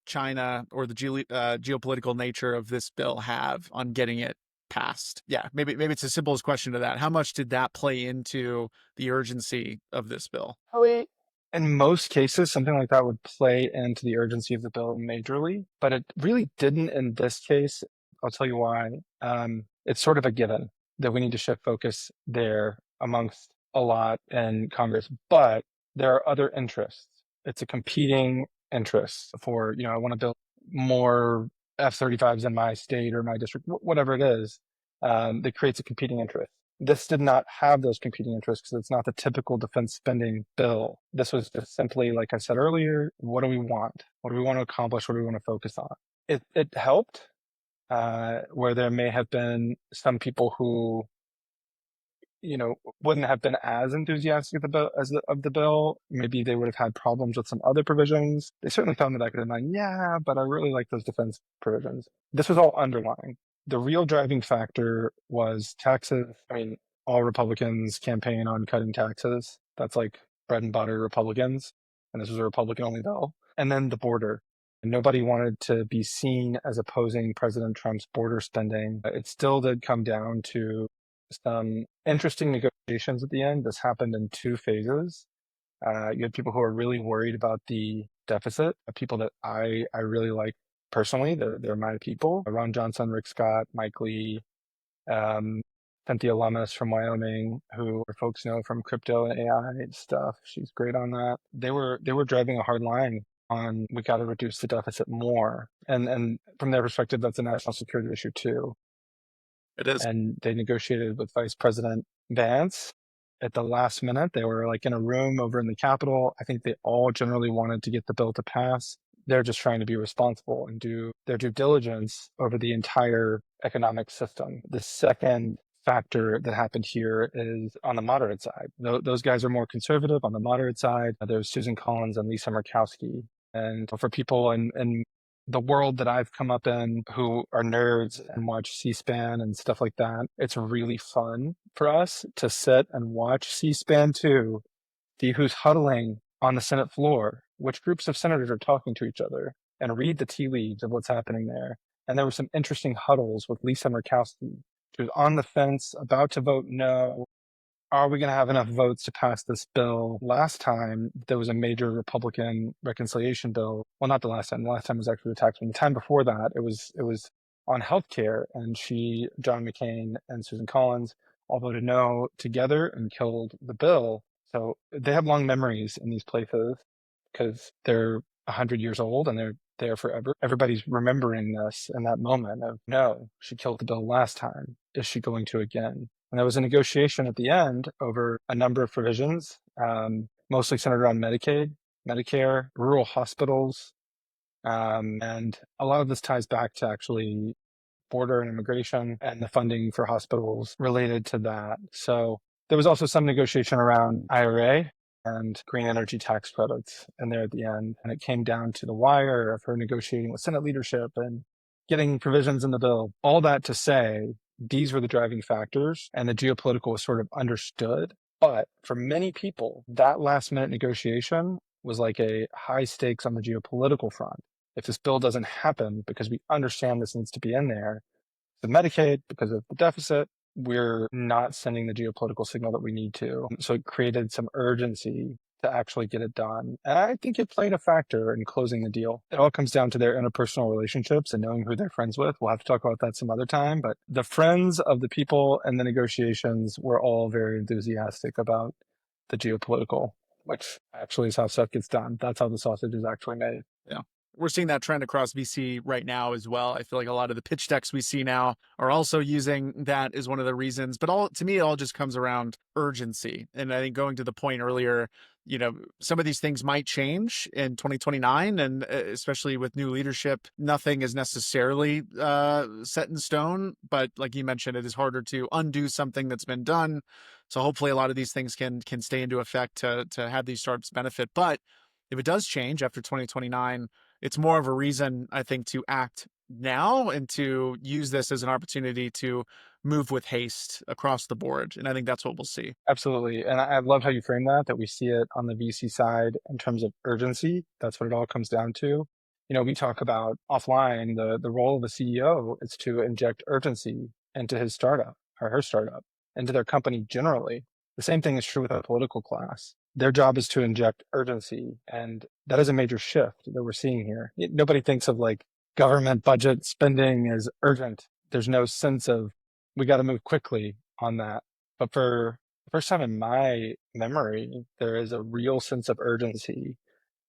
China or the geopolitical nature of this bill have on getting it passed? Yeah, maybe it's the simplest question to that. How much did that play into the urgency of this bill? Probably in most cases, something like that would play into the urgency of the bill majorly, but it really didn't in this case. I'll tell you why. It's sort of a given that we need to shift focus there amongst a lot in Congress, but there are other interests. It's a competing interest for, I want to build more F-35s in my state or my district, whatever it is, that creates a competing interest. This did not have those competing interests because it's not the typical defense spending bill. This was just simply, like I said earlier, what do we want? What do we want to accomplish? What do we want to focus on? It helped, where there may have been some people who, wouldn't have been as enthusiastic of the bill. Maybe they would have had problems with some other provisions. They certainly found the back of their mind, yeah, but I really like those defense provisions. This was all underlying. The real driving factor was taxes. I mean, all Republicans campaign on cutting taxes. That's like bread and butter Republicans. And this was a Republican only bill. And then the border. Nobody wanted to be seen as opposing President Trump's border spending. It still did come down to some interesting negotiations at the end. This happened in two phases. You had people who are really worried about the deficit, people that I really like personally. They're my people. Ron Johnson, Rick Scott, Mike Lee, Cynthia Lummis from Wyoming, who folks know from crypto and AI stuff. She's great on that. They were driving a hard line on we got to reduce the deficit more. And from their perspective, that's a national security issue too. It is. And they negotiated with Vice President Vance at the last minute. They were like in a room over in the Capitol. I think they all generally wanted to get the bill to pass. They're just trying to be responsible and do their due diligence over the entire economic system. The second factor that happened here is on the moderate side. Those guys are more conservative. On the moderate side, there's Susan Collins and Lisa Murkowski. And for people in the world that I've come up in who are nerds and watch C-SPAN and stuff like that, it's really fun for us to sit and watch C-SPAN 2, see who's huddling on the Senate floor, which groups of senators are talking to each other, and read the tea leaves of what's happening there. And there were some interesting huddles with Lisa Murkowski. She was on the fence, about to vote no. Are we going to have enough votes to pass this bill? Last time, there was a major Republican reconciliation bill. Well, not the last time. The last time was actually the tax one. The time before that, it was on healthcare, and John McCain, and Susan Collins all voted no together and killed the bill. So they have long memories in these places because they're 100 years old and they're there forever. Everybody's remembering this in that moment of, no, she killed the bill last time. Is she going to again? And there was a negotiation at the end over a number of provisions, mostly centered around Medicaid, Medicare, rural hospitals. And a lot of this ties back to actually border and immigration and the funding for hospitals related to that. So there was also some negotiation around IRA and green energy tax credits in there at the end. And it came down to the wire of her negotiating with Senate leadership and getting provisions in the bill. All that to say, these were the driving factors, and the geopolitical was sort of understood. But for many people, that last minute negotiation was like a high stakes on the geopolitical front. If this bill doesn't happen, because we understand this needs to be in there, the Medicaid, because of the deficit, we're not sending the geopolitical signal that we need to. So it created some urgency to actually get it done. And I think it played a factor in closing the deal. It all comes down to their interpersonal relationships and knowing who they're friends with. We'll have to talk about that some other time. But the friends of the people in the negotiations were all very enthusiastic about the geopolitical, which actually is how stuff gets done. That's how the sausage is actually made. Yeah. We're seeing that trend across VC right now as well. I feel like a lot of the pitch decks we see now are also using that as one of the reasons. But to me, it all just comes around urgency. And I think going to the point earlier, some of these things might change in 2029, and especially with new leadership, nothing is necessarily set in stone. But like you mentioned, it is harder to undo something that's been done. So hopefully a lot of these things can stay into effect to have these startups benefit. But if it does change after 2029, it's more of a reason, I think, to act now and to use this as an opportunity to move with haste across the board. And I think that's what we'll see. Absolutely. And I love how you frame that we see it on the VC side in terms of urgency. That's what it all comes down to. We talk about offline, the role of a CEO is to inject urgency into his startup or her startup, into their company generally. The same thing is true with our political class. Their job is to inject urgency. And that is a major shift that we're seeing here. Nobody thinks of like government budget spending as urgent. There's no sense of we got to move quickly on that. But for the first time in my memory, there is a real sense of urgency.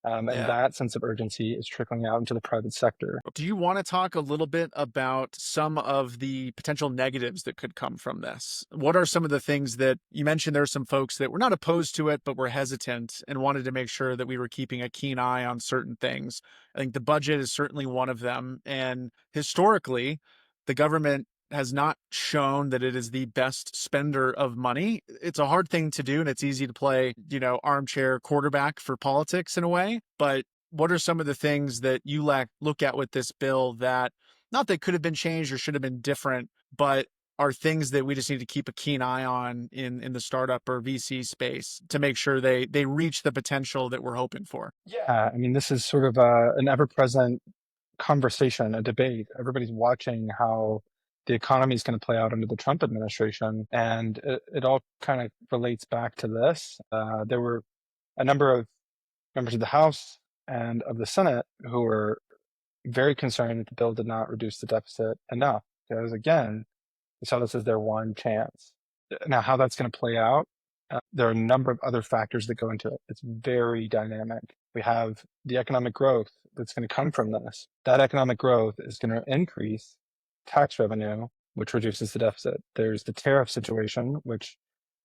And Yeah. that sense of urgency is trickling out into the private sector. Do you want to talk a little bit about some of the potential negatives that could come from this? What are some of the things that you mentioned? There are some folks that were not opposed to it, but were hesitant and wanted to make sure that we were keeping a keen eye on certain things. I think the budget is certainly one of them. And historically, the government has not shown that it is the best spender of money. It's a hard thing to do, and it's easy to play, armchair quarterback for politics in a way. But what are some of the things that you look at with this bill that not that could have been changed or should have been different, but are things that we just need to keep a keen eye on in the startup or VC space to make sure they reach the potential that we're hoping for? Yeah, I mean, this is sort of an ever-present conversation, a debate. Everybody's watching how the economy is going to play out under the Trump administration, and it all kind of relates back to this. There were a number of members of the House and of the Senate who were very concerned that the bill did not reduce the deficit enough. Because again, we saw this as their one chance. Now, how that's going to play out, there are a number of other factors that go into it. It's very dynamic. We have the economic growth that's going to come from this. That economic growth is going to increase tax revenue, which reduces the deficit. There's the tariff situation, which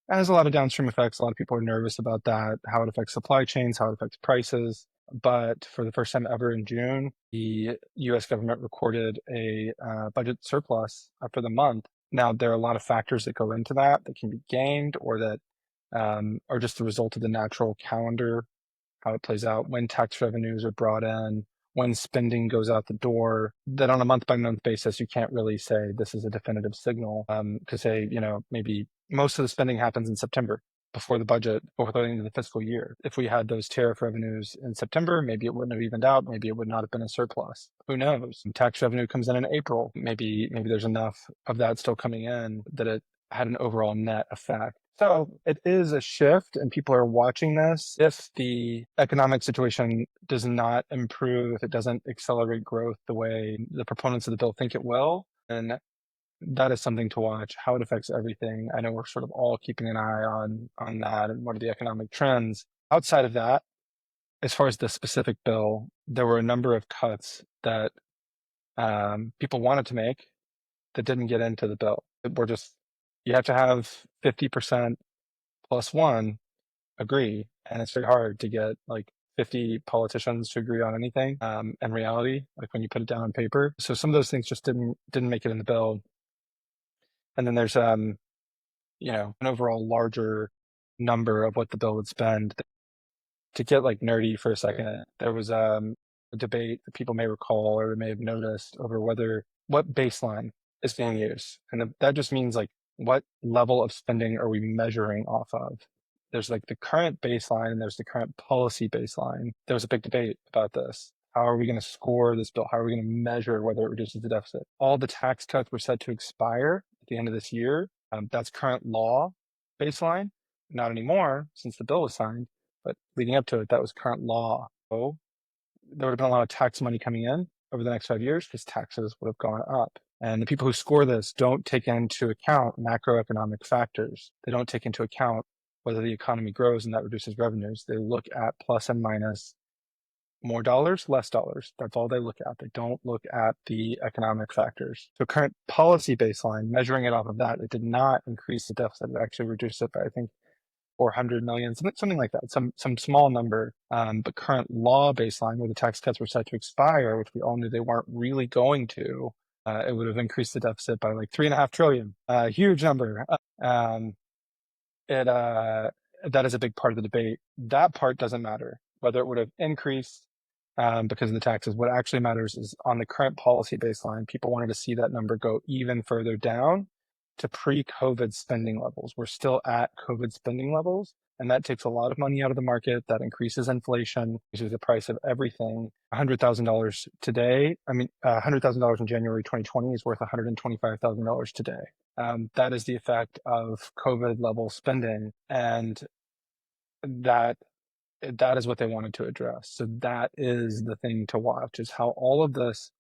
has a lot of downstream effects. A lot of people are nervous about that, how it affects supply chains, how it affects prices. But for the first time ever in June, the US government recorded a budget surplus for the month. Now, there are a lot of factors that go into that can be gained or that are just the result of the natural calendar, how it plays out, when tax revenues are brought in, when spending goes out the door, that on a month by month basis, you can't really say this is a definitive signal. Because say, maybe most of the spending happens in September before the budget, before the end of the fiscal year. If we had those tariff revenues in September, maybe it wouldn't have evened out. Maybe it would not have been a surplus. Who knows? Tax revenue comes in April. Maybe there's enough of that still coming in that it had an overall net effect. So it is a shift, and people are watching this. If the economic situation does not improve, if it doesn't accelerate growth the way the proponents of the bill think it will, then that is something to watch, how it affects everything. I know we're sort of all keeping an eye on that and what are the economic trends. Outside of that, as far as the specific bill, there were a number of cuts that people wanted to make that didn't get into the bill. You have to have 50% plus one agree. And it's very hard to get like 50 politicians to agree on anything in reality, like when you put it down on paper. So some of those things just didn't make it in the bill. And then there's an overall larger number of what the bill would spend. To get like nerdy for a second, there was a debate that people may recall or may have noticed over what baseline is being used. And that just means like what level of spending are we measuring off of? There's like the current baseline and there's the current policy baseline. There was a big debate about this. How are we going to score this bill? How are we going to measure whether it reduces the deficit? All the tax cuts were set to expire at the end of this year. That's current law baseline. Not anymore since the bill was signed, but leading up to it, that was current law. So there would have been a lot of tax money coming in over the next 5 years because taxes would have gone up. And the people who score this don't take into account macroeconomic factors. They don't take into account whether the economy grows and that reduces revenues. They look at plus and minus, more dollars, less dollars. That's all they look at. They don't look at the economic factors. So current policy baseline, measuring it off of that, it did not increase the deficit. It actually reduced it by, I think, 400 million, something like that, some small number. But current law baseline, where the tax cuts were set to expire, which we all knew they weren't really going to, it would have increased the deficit by like 3.5 trillion. Huge number. That is a big part of the debate. That part doesn't matter, whether it would have increased because of the taxes. What actually matters is on the current policy baseline, people wanted to see that number go even further down. to pre-COVID spending levels. We're still at COVID spending levels, and that takes a lot of money out of the market. That increases inflation, increases the price of everything. $100,000 today, $100,000 in January 2020 is worth $125,000 today. That is the effect of COVID level spending, and that is what they wanted to address. So that is the thing to watch, is how all of this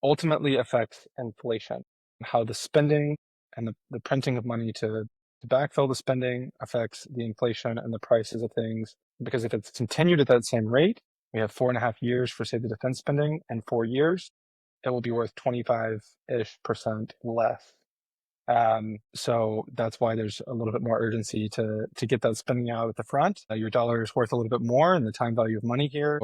ultimately affects inflation, how the spending and the printing of money to backfill the spending affects the inflation and the prices of things. Because if it's continued at that same rate, we have 4.5 years for, say, the defense spending, and 4 years, it will be worth 25-ish% less. So that's why there's a little bit more urgency to get that spending out at the front. Your dollar is worth a little bit more, and the time value of money here.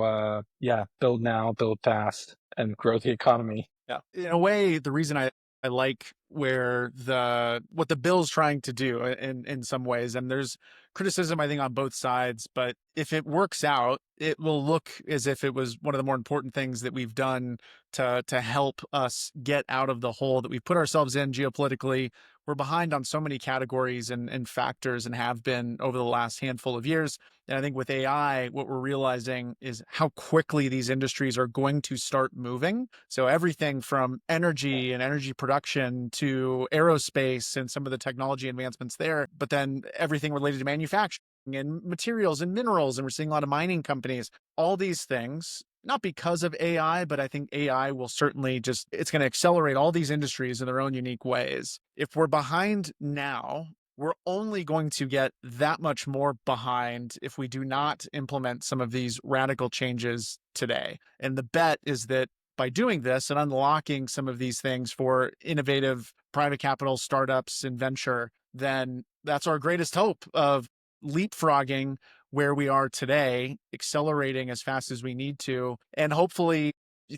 Build now, build fast, and grow the economy. Yeah. In a way, the reason I like what the bill's trying to do in some ways, and there's criticism, I think, on both sides, but if it works out, it will look as if it was one of the more important things that we've done to help us get out of the hole that we've put ourselves in geopolitically. We're behind on so many categories and factors, and have been over the last handful of years. And I think with AI, what we're realizing is how quickly these industries are going to start moving. So everything from energy and energy production to aerospace and some of the technology advancements there, but then everything related to manufacturing and materials and minerals. And we're seeing a lot of mining companies, all these things, not because of AI, but I think AI will certainly it's going to accelerate all these industries in their own unique ways. If we're behind now, we're only going to get that much more behind if we do not implement some of these radical changes today. And the bet is that by doing this and unlocking some of these things for innovative private capital, startups, and venture, then that's our greatest hope of leapfrogging where we are today, accelerating as fast as we need to. And hopefully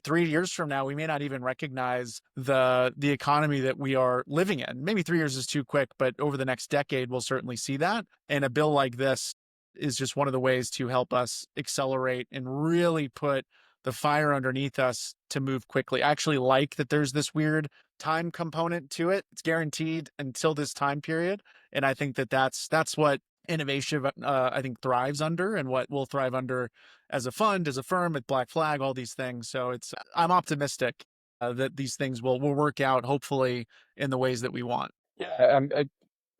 3 years from now, we may not even recognize the economy that we are living in. Maybe 3 years is too quick, but over the next decade, we'll certainly see that. And a bill like this is just one of the ways to help us accelerate and really put the fire underneath us to move quickly. I actually like that there's this weird time component to it. It's guaranteed until this time period. And I think that's what innovation, I think, thrives under, and what we'll thrive under as a fund, as a firm, at Black Flag, all these things. So I'm optimistic that these things will work out, hopefully, in the ways that we want. Yeah,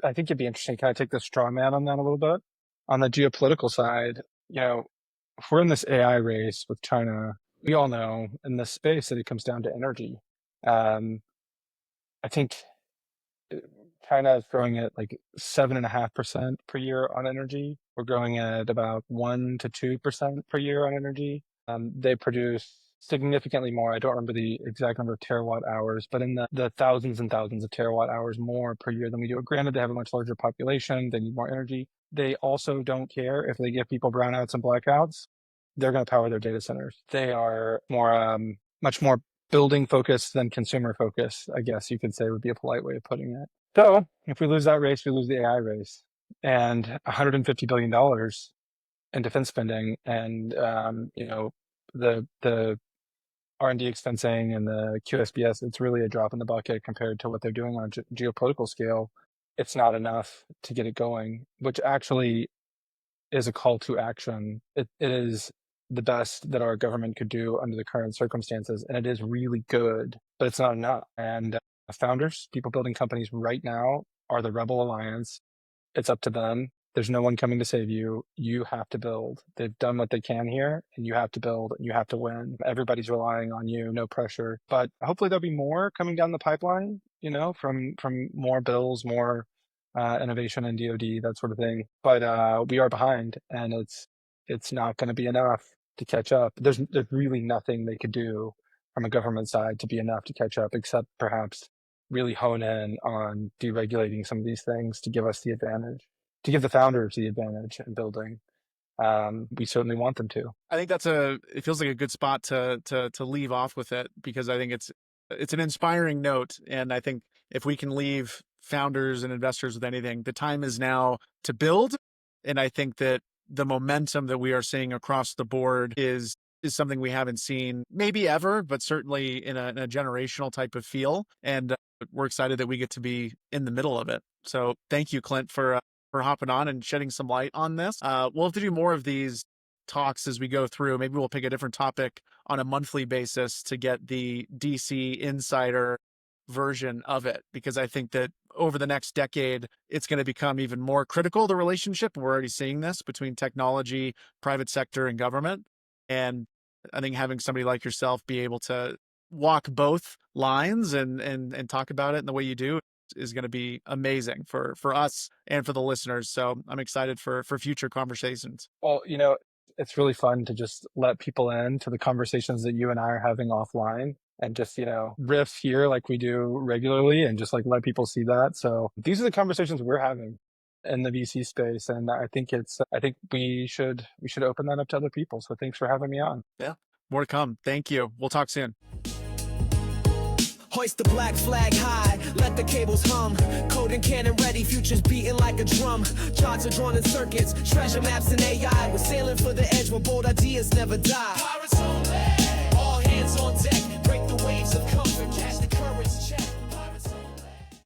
I think it'd be interesting. Can I take the straw man on that a little bit? On the geopolitical side, if we're in this AI race with China, we all know in this space that it comes down to energy. I think China is growing at like 7.5% per year on energy. We're growing at about 1 to 2% per year on energy. They produce significantly more. I don't remember the exact number of terawatt hours, but in the thousands and thousands of terawatt hours more per year than we do. Granted, they have a much larger population. They need more energy. They also don't care if they give people brownouts and blackouts. They're going to power their data centers. They are much more building focused than consumer focused, I guess you could say, would be a polite way of putting it. So if we lose that race, we lose the AI race. And $150 billion in defense spending, and the R&D expensing and the QSBS, it's really a drop in the bucket compared to what they're doing on a geopolitical scale. It's not enough to get it going, which actually is a call to action. It is the best that our government could do under the current circumstances, and it is really good, but it's not enough. And founders, people building companies right now, are the Rebel Alliance. It's up to them. There's no one coming to save you. You have to build. They've done what they can here, and you have to build, and you have to win. Everybody's relying on you, no pressure. But hopefully there'll be more coming down the pipeline, from more bills, more innovation in DoD, that sort of thing. But we are behind, and it's not going to be enough to catch up. There's really nothing they could do from a government side to be enough to catch up, except perhaps really hone in on deregulating some of these things to give us the advantage, to give the founders the advantage in building. We certainly want them to. I think it feels like a good spot to leave off with it, because I think it's an inspiring note. And I think if we can leave founders and investors with anything, the time is now to build. And I think that the momentum that we are seeing across the board is something we haven't seen maybe ever, but certainly in a generational type of feel. And we're excited that we get to be in the middle of it. So thank you, Clint, for hopping on and shedding some light on this. We'll have to do more of these talks as we go through. Maybe we'll pick a different topic on a monthly basis to get the DC insider version of it, because I think that over the next decade, it's going to become even more critical, the relationship. We're already seeing this between technology, private sector, and government. And I think having somebody like yourself be able to walk both lines and talk about it in the way you do is going to be amazing for us and for the listeners. So I'm excited for future conversations. Well, it's really fun to just let people in to the conversations that you and I are having offline and just, riff here like we do regularly and just like let people see that. So these are the conversations we're having in the VC space. And I think we should open that up to other people. So thanks for having me on. Yeah. More to come. Thank you. We'll talk soon. Hoist the black flag high, let the cables hum. Code and cannon ready, futures beating like a drum. Charts are drawn in circuits, treasure maps and AI. We're sailing for the edge where bold ideas never die. Pirates only, all hands on deck, break the waves of comfort.